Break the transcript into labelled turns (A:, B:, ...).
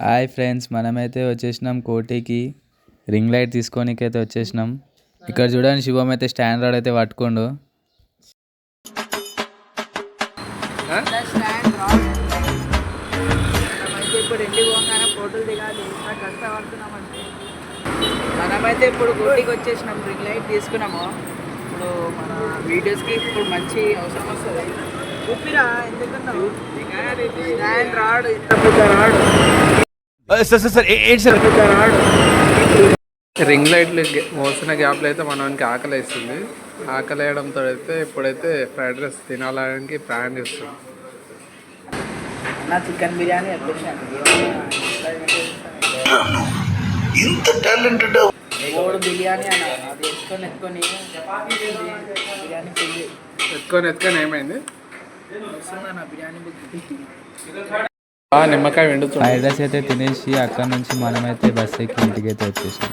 A: Hi friends, మనమైతే వచ్చేసినాం కోటికి. రింగ్ లైట్ తీసుకోనికైతే వచ్చేసినాం. ఇక్కడ చూడండి, శివం అయితే స్టాండ్ రాడ్ అయితే పట్టుకోండు.
B: ఇప్పుడు ఇంటికి పోగానే ఫోటోలు దిగాలి, కష్టపడుతున్నామంటే. మనమైతే ఇప్పుడు కోటికి వచ్చేసినాం, రింగ్ లైట్ తీసుకున్నాము. ఇప్పుడు మన వీడియోస్కి ఇప్పుడు మంచి అవసరం వస్తుంది. చూపిరా ఎందుకన్నావు? స్టాండ్ రాడ్, ఇంత పెద్ద రాడ్.
C: రింగ్ లైట్లు మోసిన గ్యాప్లో అయితే మనకి ఆకలి వేస్తుంది. ఆకలి వేయడంతో అయితే ఇప్పుడైతే ఫ్రైడ్ రైస్ తినాలని ప్లాన్ చేస్తున్నాం.
B: నా చికెన్ బిర్యానీ మూడు బిర్యానీ అన్న, అది ఎత్తుకొని బిర్యానీ
C: ఎత్తుకొని ఏమైంది?
B: బిర్యానీ
C: నిమ్మకాయ వెండుతుంది.
A: ఫ్రైడ్ రైస్ అయితే తినేసి అక్కడ నుంచి మనమైతే బస్ ఎక్కి ఇంటికి అయితే వచ్చేసాం.